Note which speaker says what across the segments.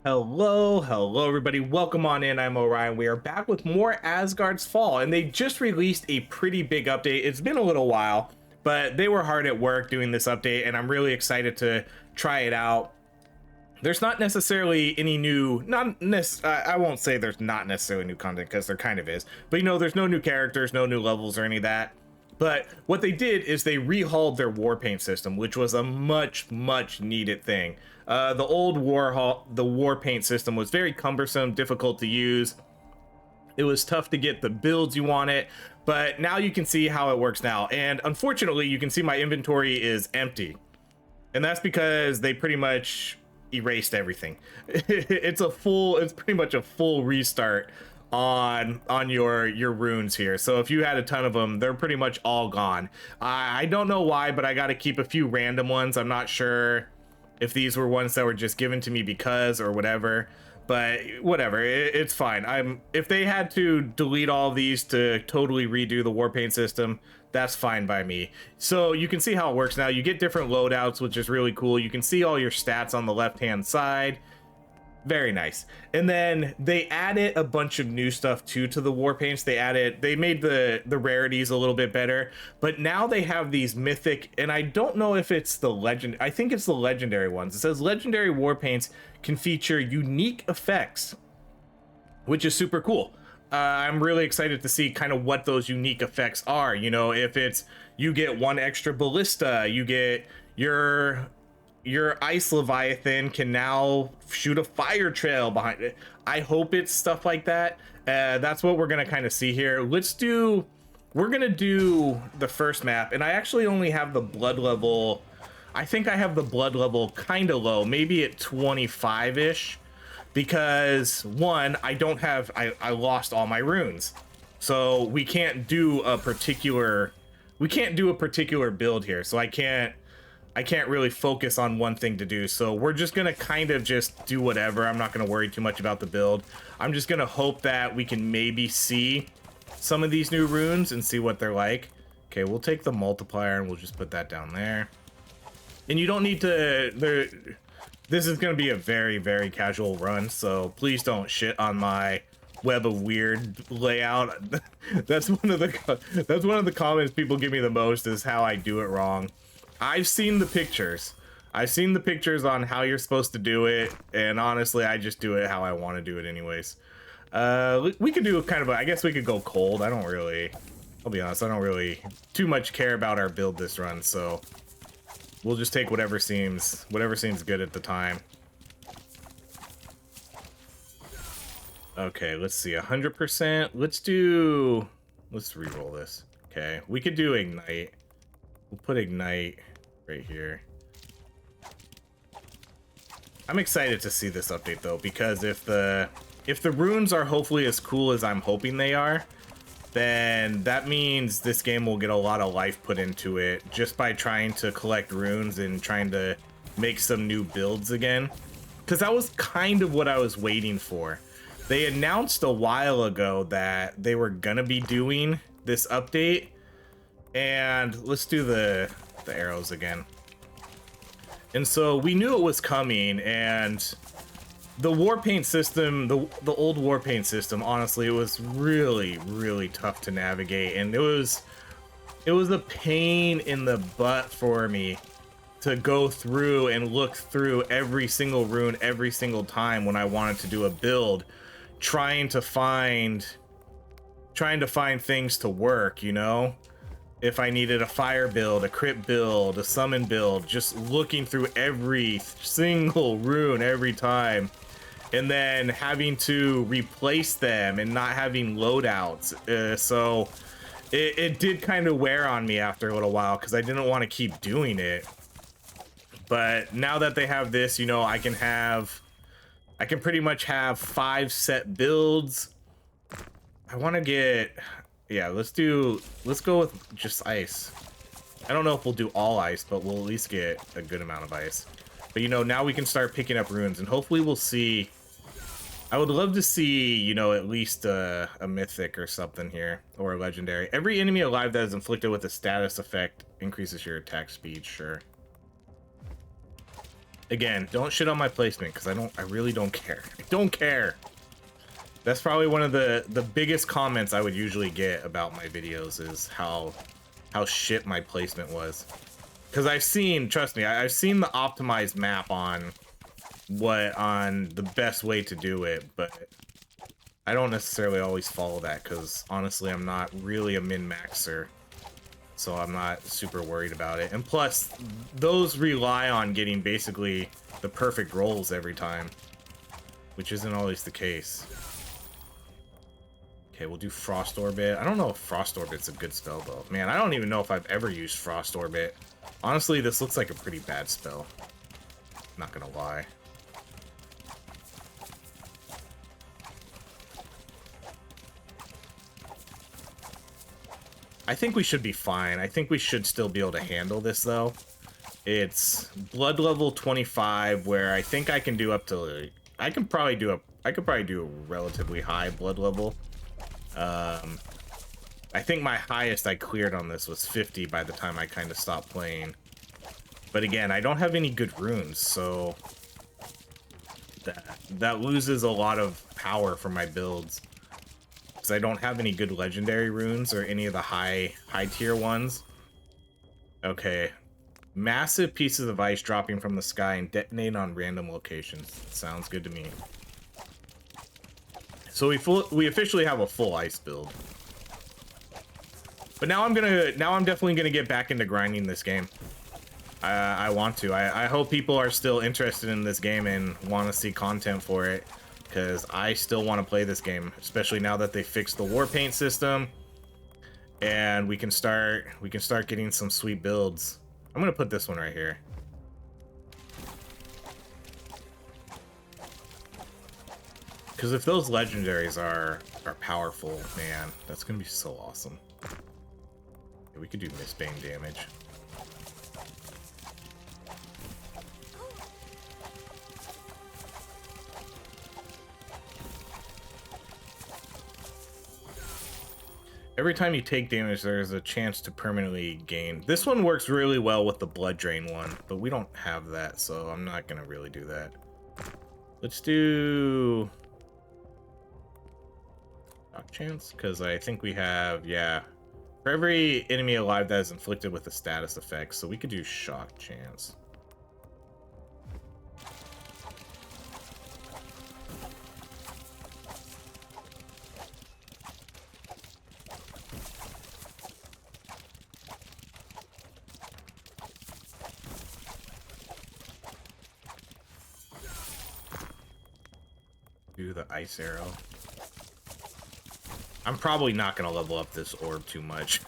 Speaker 1: Hello everybody. Welcome on in. I'm Orion. We are back with more Asgard's Fall, and they just released a pretty big update. It's been a little while, but they were hard at work doing this update, and I'm really excited to try it out. There's not necessarily any new, I won't say there's not necessarily new content because there kind of is, but there's no new characters, no new levels or any of that. But what they did is they rehauled their Warpaint system, which was a much needed thing. The old Warpaint system was very cumbersome, difficult to use. It was tough to get the builds you wanted, but now you can see how it works now. And unfortunately, you can see my inventory is empty. And that's because they pretty much erased everything. It's pretty much a full restart on your runes here. So if you had a ton of them, they're pretty much all gone. I don't know why, but I got to keep a few random ones. I'm not sure if these were ones that were just given to me because or whatever, but whatever, it's fine. If they had to delete all of these to totally redo the Warpaint system, that's fine by me. So you can see how it works now. You get different loadouts, which is really cool. You can see all your stats on the left hand side. Very nice. And then they added a bunch of new stuff too to the Warpaints. They made the rarities a little bit better, but now they have these mythic, and I don't know if it's the legend, I think it's the legendary ones. It says legendary Warpaints can feature unique effects, which is super cool. I'm really excited to see kind of what those unique effects are. If it's you get one extra ballista, you get your ice leviathan can now shoot a fire trail behind it. I hope it's stuff like that. That's what we're gonna kind of see here. We're gonna do the first map, and I actually only have the blood level. I think I have the blood level kind of low, maybe at 25-ish, because one, I lost all my runes, so we can't do a particular build here. So I can't really focus on one thing to do. So we're just gonna kind of just do whatever. I'm not gonna worry too much about the build. I'm just gonna hope that we can maybe see some of these new runes and see what they're like. Okay, we'll take the multiplier and we'll just put that down there. And you don't need to, this is gonna be a very casual run, so please don't shit on my web of weird layout. That's one of the comments people give me the most, is how I do it wrong. I've seen the pictures. I've seen the pictures on how you're supposed to do it, and honestly, I just do it how I want to do it anyways. We could do kind of I guess we could go cold. I'll be honest, I don't really too much care about our build this run, so we'll just take whatever seems good at the time. Okay, let's see, 100%. Let's reroll this. Okay, we could do ignite. We'll put ignite right here. I'm excited to see this update though, because if the runes are hopefully as cool as I'm hoping they are, then that means this game will get a lot of life put into it just by trying to collect runes and trying to make some new builds again. Because that was kind of what I was waiting for. They announced a while ago that they were gonna be doing this update, and let's do the arrows again. And so we knew it was coming, and the Warpaint system, the old Warpaint system, honestly, it was really tough to navigate, and it was a pain in the butt for me to go through and look through every single rune every single time when I wanted to do a build, trying to find things to work, if I needed a fire build, a crit build, a summon build, just looking through every single rune every time, and then having to replace them and not having loadouts. So it did kind of wear on me after a little while, because I didn't want to keep doing it. But now that they have this, I can pretty much have 5 set builds. I want to get, yeah, let's go with just ice. I don't know if we'll do all ice, but we'll at least get a good amount of ice. But now we can start picking up runes, and hopefully we'll see. I would love to see, at least a mythic or something here, or a legendary. Every enemy alive that is inflicted with a status effect increases your attack speed, sure. Again, don't shit on my placement, because I really don't care. I don't care. That's probably one of the biggest comments I would usually get about my videos is how shit my placement was. Because I've seen, trust me, I've seen the optimized map on the best way to do it, but I don't necessarily always follow that, because honestly, I'm not really a min-maxer. So I'm not super worried about it. And plus, those rely on getting basically the perfect rolls every time, which isn't always the case. Okay, we'll do Frost Orbit. I don't know if Frost Orbit's a good spell, though. Man, I don't even know if I've ever used Frost Orbit. Honestly, this looks like a pretty bad spell. Not gonna lie. I think we should be fine. I think we should still be able to handle this, though. It's blood level 25, where I think I can do up to... I could probably do a relatively high blood level. I think my highest I cleared on this was 50 by the time I kind of stopped playing. But again, I don't have any good runes, so... That loses a lot of power for my builds. Because I don't have any good legendary runes or any of the high tier ones. Okay. Massive pieces of ice dropping from the sky and detonate on random locations. Sounds good to me. So we officially have a full ice build. But now I'm definitely gonna get back into grinding this game. I want to. I hope people are still interested in this game and want to see content for it. Because I still want to play this game, especially now that they fixed the Warpaint system, and we can start getting some sweet builds. I'm gonna put this one right here. Because if those legendaries are powerful, man, that's gonna be so awesome. Yeah, we could do Mistbane damage. Every time you take damage, there's a chance to permanently gain. This one works really well with the blood drain one, but we don't have that, so I'm not gonna really do that. Let's do shock chance, because I think we have, yeah, for every enemy alive that is inflicted with a status effect, so we could do shock chance. Do the ice arrow. I'm probably not going to level up this orb too much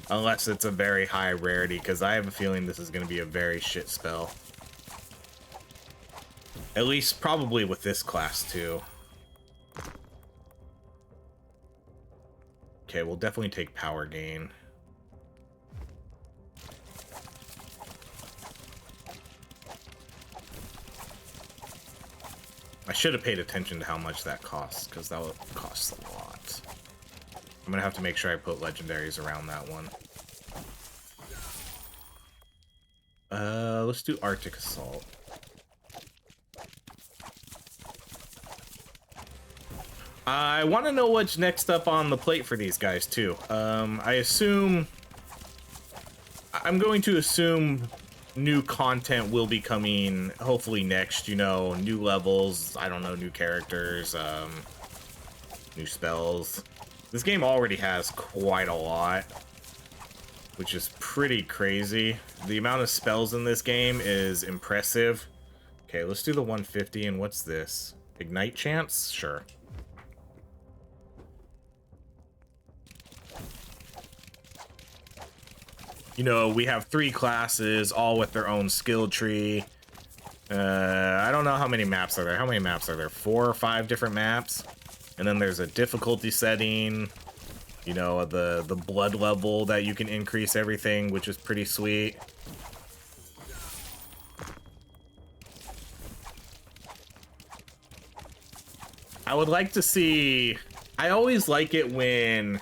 Speaker 1: unless it's a very high rarity, because I have a feeling this is going to be a very shit spell. At least probably with this class too. Okay, we'll definitely take power gain. I should have paid attention to how much that costs, because that would cost a lot. I'm gonna have to make sure I put legendaries around that one. Let's do Arctic Assault. I want to know what's next up on the plate for these guys too. I'm going to assume new content will be coming hopefully next, you know, new levels, I don't know, new characters, new spells. This game already has quite a lot, which is pretty crazy. The amount of spells in this game is impressive. Okay, let's do the 150, and what's this? Ignite chance? Sure. You know, we have 3 classes, all with their own skill tree. I don't know how many maps are there. How many maps are there? 4 or 5 different maps? And then there's a difficulty setting. You know, the blood level that you can increase everything, which is pretty sweet. I would like to see... I always like it when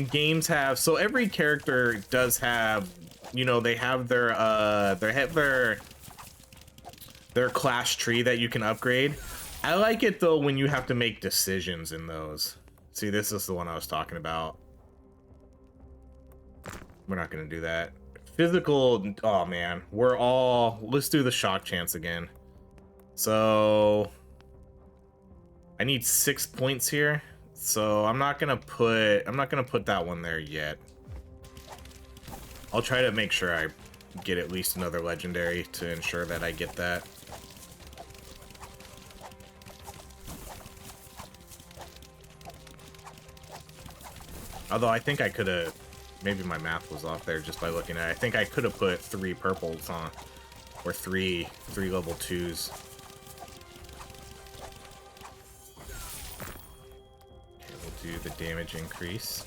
Speaker 1: games have, so every character does have you know, they have their class tree that you can upgrade. I like it though when you have to make decisions in those. See, this is the one I was talking about. We're not gonna do that. Physical, oh man, let's do the shock chance again. So I need 6 points here. So I'm not gonna put that one there yet. I'll try to make sure I get at least another legendary to ensure that I get that. Although I think I could have, maybe my math was off there just by looking at it. I think I could have put 3 purples on, or three level 2s. Okay, we'll do the damage increase.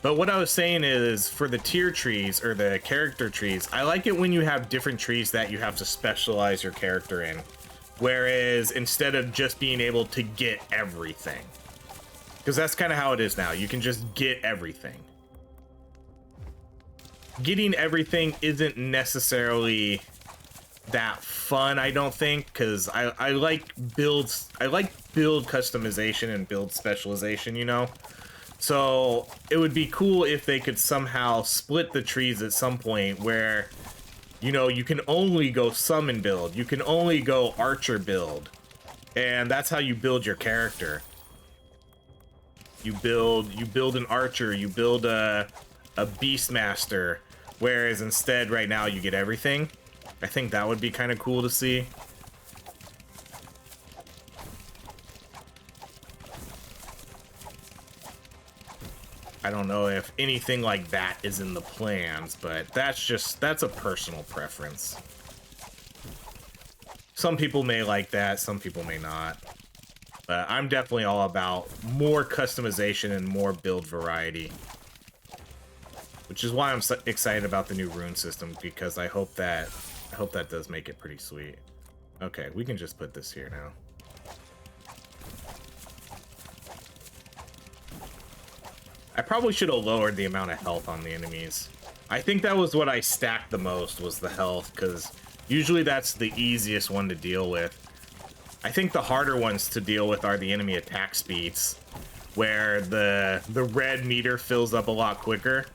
Speaker 1: But what I was saying is, for the tier trees, or the character trees, I like it when you have different trees that you have to specialize your character in. Whereas, instead of just being able to get everything. Because that's kind of how it is now. You can just get everything. Getting everything isn't necessarily that fun, I don't think, because I like builds. I like build customization and build specialization, you know? So it would be cool if they could somehow split the trees at some point where, you know, you can only go summon build, you can only go archer build, and that's how you build your character. You build an archer, you build a beastmaster, whereas instead right now you get everything. I think that would be kind of cool to see. I don't know if anything like that is in the plans, but that's a personal preference. Some people may like that, some people may not. But I'm definitely all about more customization and more build variety. Which is why I'm so excited about the new rune system, because I hope that does make it pretty sweet. Okay, we can just put this here now. I probably should have lowered the amount of health on the enemies. I think that was what I stacked the most, was the health, because usually that's the easiest one to deal with. I think the harder ones to deal with are the enemy attack speeds, where the red meter fills up a lot quicker.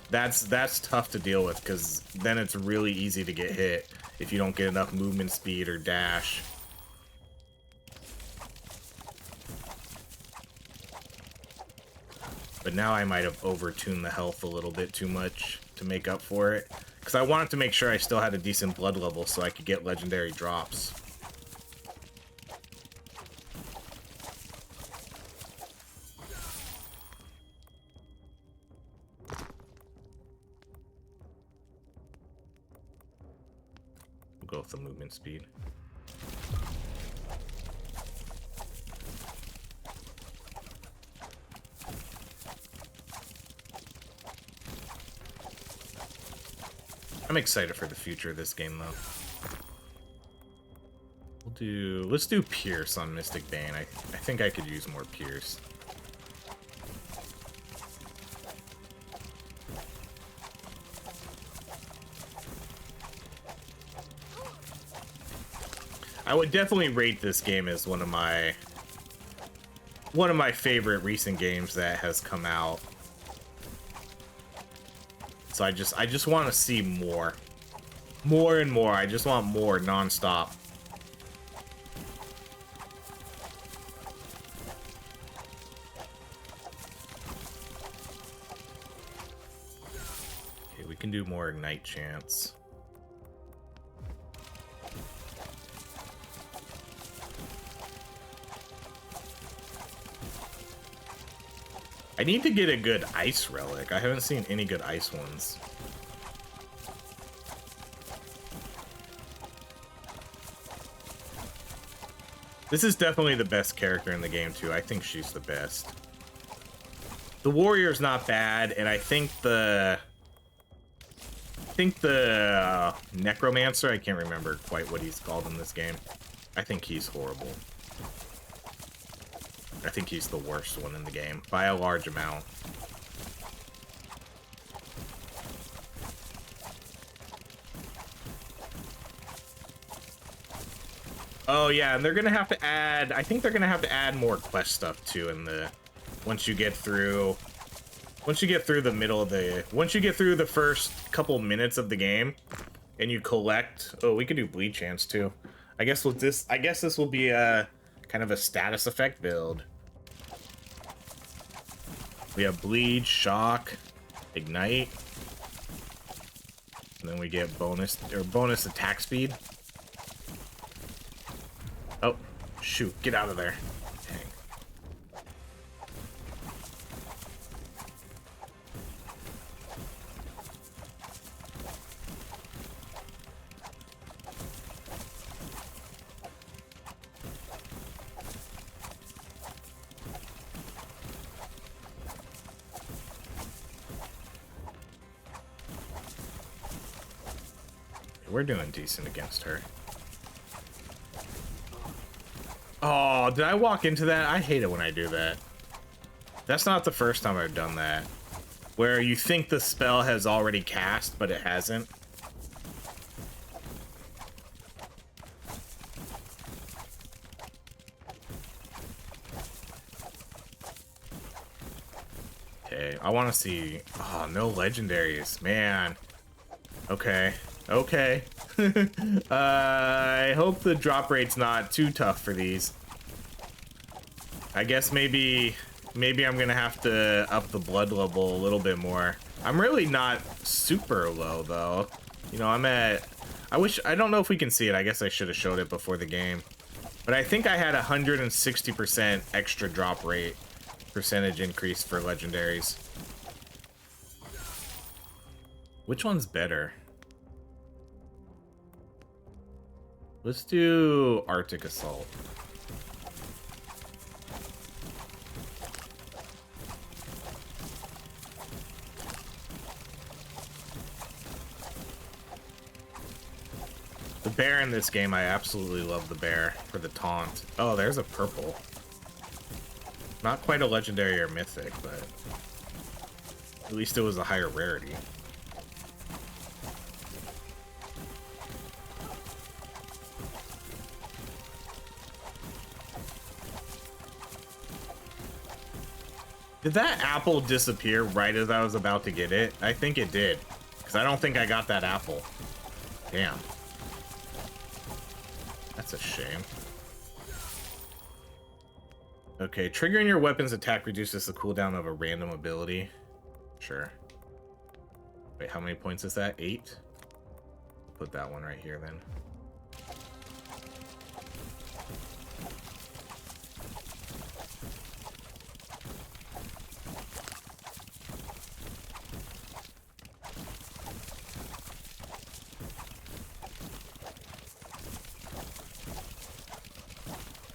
Speaker 1: That's tough to deal with, because then it's really easy to get hit if you don't get enough movement speed or dash. But now I might have overtuned the health a little bit too much to make up for it. Because I wanted to make sure I still had a decent blood level so I could get legendary drops. We'll go with the movement speed. I'm excited for the future of this game, though. Let's do Pierce on Mystic Bane. I think I could use more Pierce. I would definitely rate this game as one of my favorite recent games that has come out. So I just want to see more and more. I just want more non-stop. Okay, we can do more Ignite chants. I need to get a good ice relic. I haven't seen any good ice ones. This is definitely the best character in the game, too. I think she's the best. The warrior's not bad, and I think the necromancer, I can't remember quite what he's called in this game. I think he's horrible. I think he's the worst one in the game by a large amount. Oh yeah, and they're gonna have to add, I think they're gonna have to add more quest stuff too in the, once you get through the middle of the, once you get through the first couple minutes of the game and you collect, oh, we could do bleed chance too. I guess this will be a kind of a status effect build. We have bleed, shock, ignite, and then we get bonus attack speed. Oh, shoot, get out of there. Dang. We're doing decent against her. Oh, did I walk into that? I hate it when I do that. That's not the first time I've done that. Where you think the spell has already cast, but it hasn't. Okay, I want to see... Oh, no legendaries. Man. Okay. Okay. I hope the drop rate's not too tough for these. I guess maybe I'm gonna have to up the blood level a little bit more. I'm really not super low though. You know, I'm at, I don't know if we can see it. I guess I should have showed it before the game. But I think I had 160% extra drop rate percentage increase for legendaries. Which one's better? Let's do Arctic Assault. The bear in this game, I absolutely love the bear for the taunt. Oh, there's a purple. Not quite a legendary or mythic, but at least it was a higher rarity. Did that apple disappear right as I was about to get it? I think it did, because I don't think I got that apple. Damn. That's a shame. Okay, triggering your weapon's attack reduces the cooldown of a random ability. Sure. Wait, how many points is that? 8? Put that one right here then.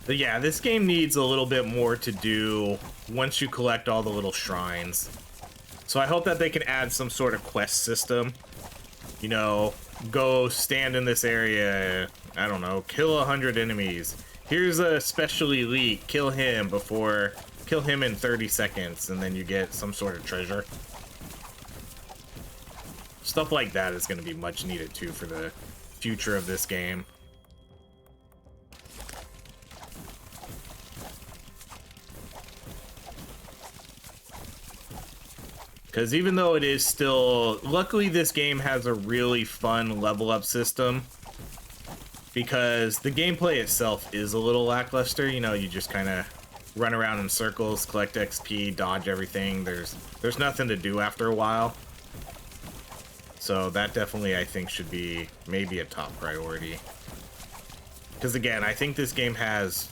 Speaker 1: But yeah, this game needs a little bit more to do once you collect all the little shrines. So I hope that they can add some sort of quest system. You know, go stand in this area, I don't know, kill 100 enemies. Here's a special elite, kill him in 30 seconds, and then you get some sort of treasure. Stuff like that is going to be much needed too for the future of this game. Because even though it is still... Luckily, this game has a really fun level up system. Because the gameplay itself is a little lackluster. You know, you just kind of run around in circles, collect XP, dodge everything. There's nothing to do after a while. So that definitely, I think, should be maybe a top priority. Because again, I think this game has,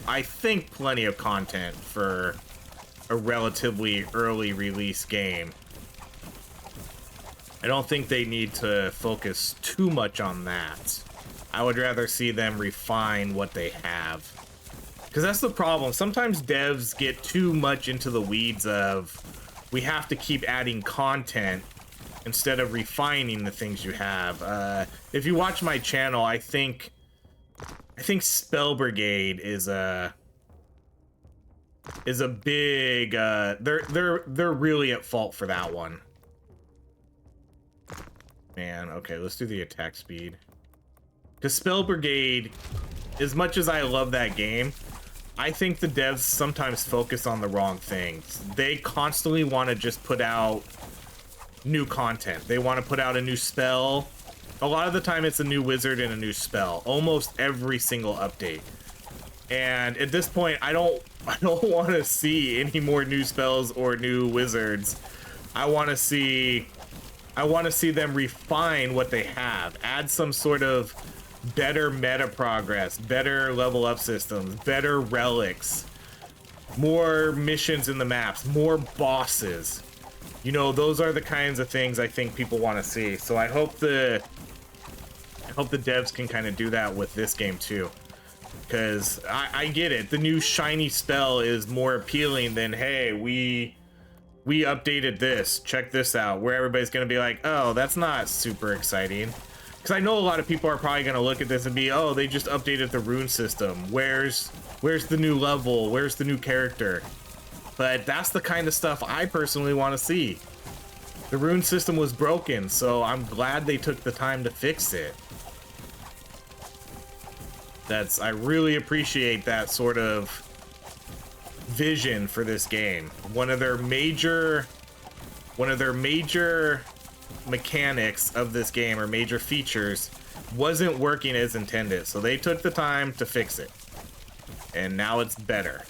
Speaker 1: I think, plenty of content for a relatively early release game. I don't think they need to focus too much on that. I would rather see them refine what they have. Because that's the problem. Sometimes devs get too much into the weeds of, we have to keep adding content instead of refining the things you have. If you watch my channel, I think Spell Brigade is a is a big they're really at fault for that one. Man, okay, let's do the attack speed. Because Spell Brigade, as much as I love that game, I think the devs sometimes focus on the wrong things. They constantly want to just put out new content. They want to put out a new spell. A lot of the time it's a new wizard and a new spell. Almost every single update. And at this point, I don't want to see any more new spells or new wizards. I want to see them refine what they have. Add some sort of better meta progress, better level up systems, better relics, more missions in the maps, more bosses. You know, those are the kinds of things I think people want to see. So I hope the devs can kind of do that with this game too. Because I get it. The new shiny spell is more appealing than, hey, we updated this. Check this out. Where everybody's going to be like, oh, that's not super exciting. Because I know a lot of people are probably going to look at this and be, oh, they just updated the rune system. Where's the new level? Where's the new character? But that's the kind of stuff I personally want to see. The rune system was broken, so I'm glad they took the time to fix it. I really appreciate that sort of vision for this game. One of their major mechanics of this game, or major features, wasn't working as intended, so they took the time to fix it, and now it's better.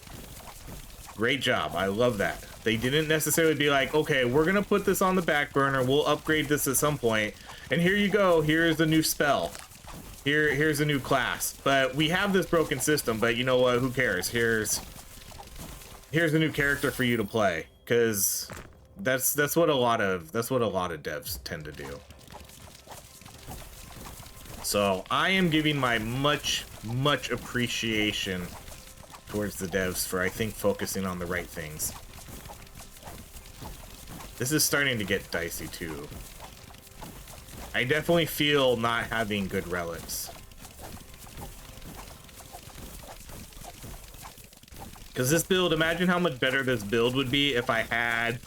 Speaker 1: Great job. I love that. They didn't necessarily be like, okay, we're gonna put this on the back burner, we'll upgrade this at some point, and here you go, here's the new spell, here's a new class, but we have this broken system, but you know what, who cares? Here's a new character for you to play, because that's what a lot of devs tend to do. So I am giving my much appreciation towards the devs for, I think, focusing on the right things. This is starting to get dicey too. I definitely feel not having good relics. Because this build, imagine how much better this build would be if I had,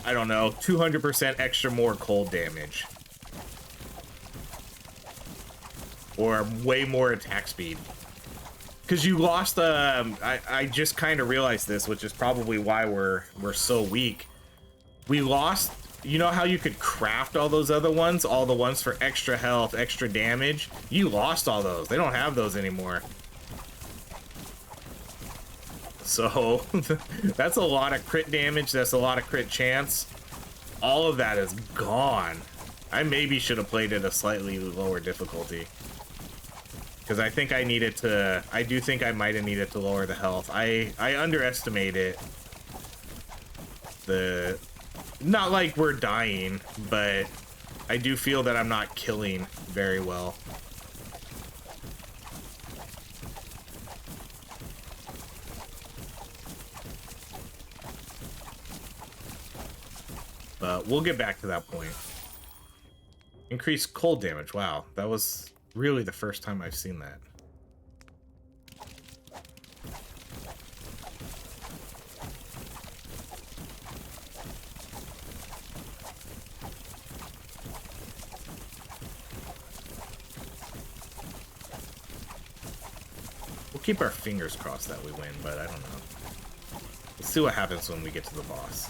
Speaker 1: I don't know, 200% extra more cold damage. Or way more attack speed. Because you lost, I just kind of realized this, which is probably why we're so weak. We lost, you know how you could craft all those other ones? All the ones for extra health, extra damage? You lost all those. They don't have those anymore. So, that's a lot of crit damage, that's a lot of crit chance. All of that is gone. I maybe should have played at a slightly lower difficulty. Because I think I do think I might have needed to lower the health. I underestimate it. Not like we're dying, but I do feel that I'm not killing very well. But we'll get back to that point. Increased cold damage. Wow, that was really the first time I've seen that. We'll keep our fingers crossed that we win, but I don't know. Let's see what happens when we get to the boss.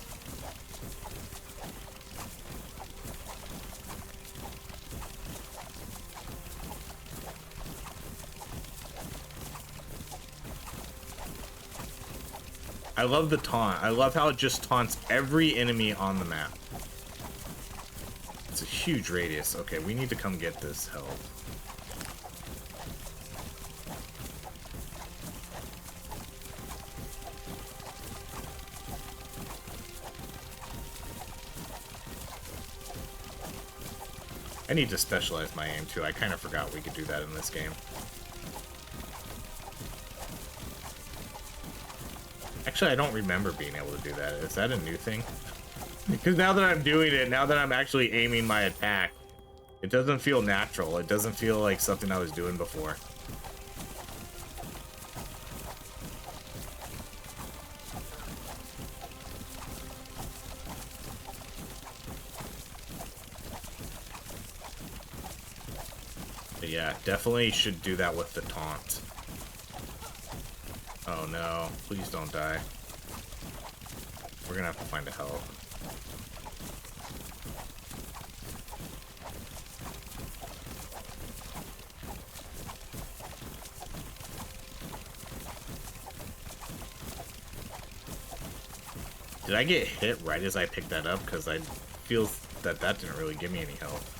Speaker 1: I love the taunt. I love how it just taunts every enemy on the map. It's a huge radius. Okay, we need to come get this health. I need to specialize my aim too. I kind of forgot we could do that in this game. Actually, I don't remember being able to do that. Is that a new thing? Because now that I'm doing it, now that I'm actually aiming my attack, it doesn't feel natural. It doesn't feel like something I was doing before. But yeah, definitely should do that with the taunt. Oh no, please don't die. We're gonna have to find a help. Did I get hit right as I picked that up? Because I feel that that didn't really give me any health.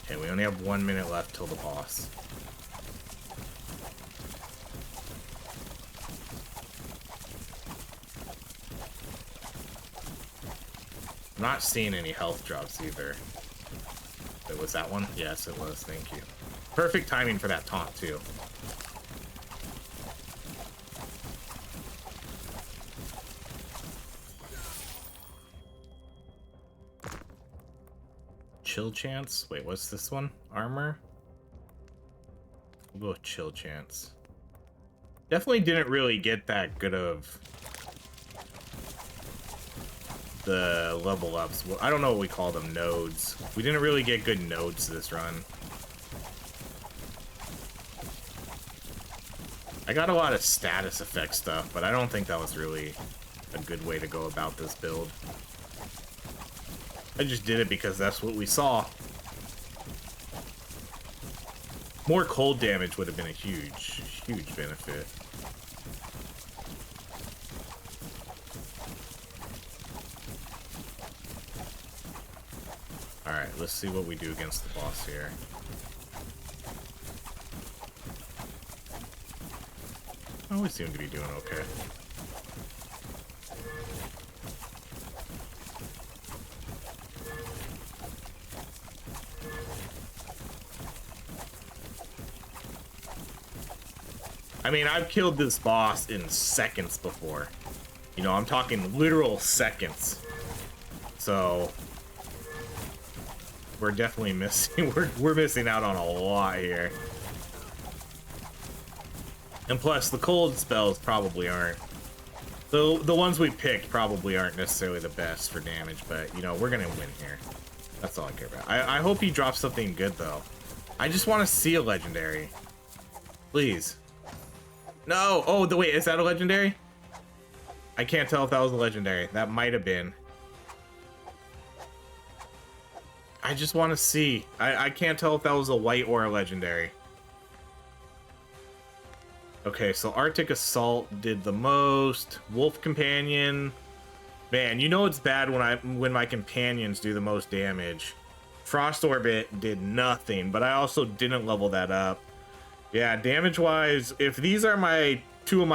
Speaker 1: Okay, we only have 1 minute left till the boss. I'm not seeing any health drops either. Was that one? Yes, it was. Thank you. Perfect timing for that taunt, too. Chill chance? Wait, what's this one? Armor? We'll go with chill chance. Definitely didn't really get that good of the level ups. Well, I don't know what we call them, nodes. We didn't really get good nodes this run. I got a lot of status effect stuff, but I don't think that was really a good way to go about this build. I just did it because that's what we saw. More cold damage would have been a huge, huge benefit. Alright, let's see what we do against the boss here. Oh, we seem to be doing okay. I mean, I've killed this boss in seconds before. You know, I'm talking literal seconds. So we're definitely missing. We're missing out on a lot here. And plus, the cold spells probably aren't. The ones we picked probably aren't necessarily the best for damage, but you know, we're gonna win here. That's all I care about. I hope he drops something good though. I just want to see a legendary. Please. No! Oh, wait, is that a legendary? I can't tell if that was a legendary. That might have been. I just want to see. I can't tell if that was a white or a legendary. Okay, so Arctic Assault did the most. Wolf Companion. Man, you know it's bad when my companions do the most damage. Frost Orbit did nothing, but I also didn't level that up. Yeah, damage-wise, if these are my three of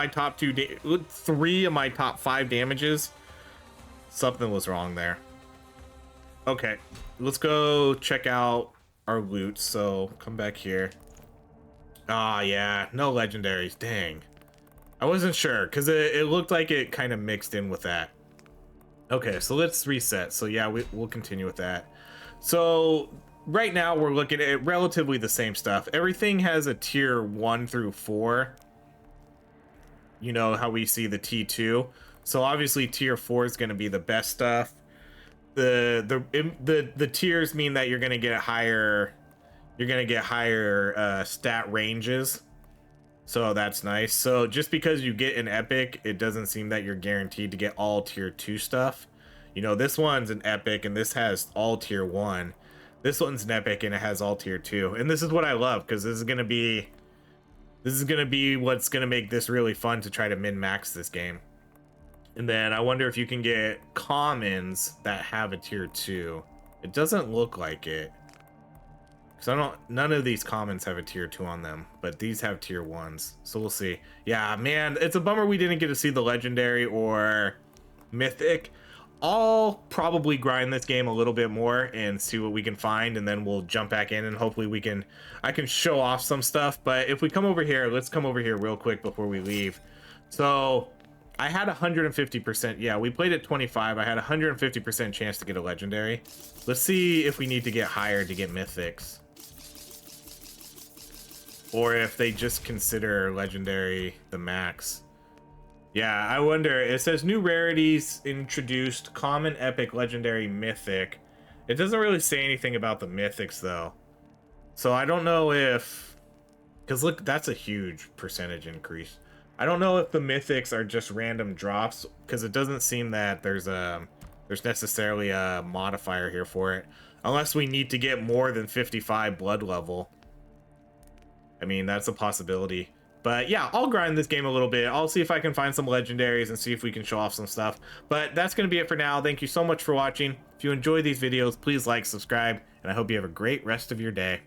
Speaker 1: my top 5 damages, something was wrong there. Okay, let's go check out our loot. So come back here. Ah, yeah, no legendaries. Dang, I wasn't sure because it looked like it kind of mixed in with that. Okay, so let's reset. So yeah, we'll continue with that. So right now we're looking at relatively the same stuff. Everything has a tier 1 through 4. You know how we see the T2. So obviously tier 4 is going to be the best stuff. The tiers mean that you're going to get higher stat ranges. So that's nice. So just because you get an epic, it doesn't seem that you're guaranteed to get all tier 2 stuff. You know, this one's an epic and this has all tier 1. This one's an epic and it has all tier 2. And this is what I love, because this is gonna be what's gonna make this really fun to try to min-max this game. And then I wonder if you can get commons that have a tier 2. It doesn't look like it. Because none of these commons have a tier 2 on them, but these have tier 1s. So we'll see. Yeah, man, it's a bummer we didn't get to see the legendary or mythic. I'll probably grind this game a little bit more and see what we can find, and then we'll jump back in and hopefully I can show off some stuff. But if we come over here, let's come over here real quick before we leave. So I had 150%. Yeah, we played at 25. I had 150% chance to get a legendary. Let's see if we need to get higher to get mythics, or if they just consider legendary the max. Yeah, I wonder. It says new rarities introduced, common, epic, legendary, mythic. It doesn't really say anything about the mythics though. So I don't know if, because look, that's a huge percentage increase. I don't know if the mythics are just random drops, because it doesn't seem that there's necessarily a modifier here for it, unless we need to get more than 55 blood level. I mean, that's a possibility. But yeah, I'll grind this game a little bit. I'll see if I can find some legendaries and see if we can show off some stuff. But that's going to be it for now. Thank you so much for watching. If you enjoy these videos, please like, subscribe, and I hope you have a great rest of your day.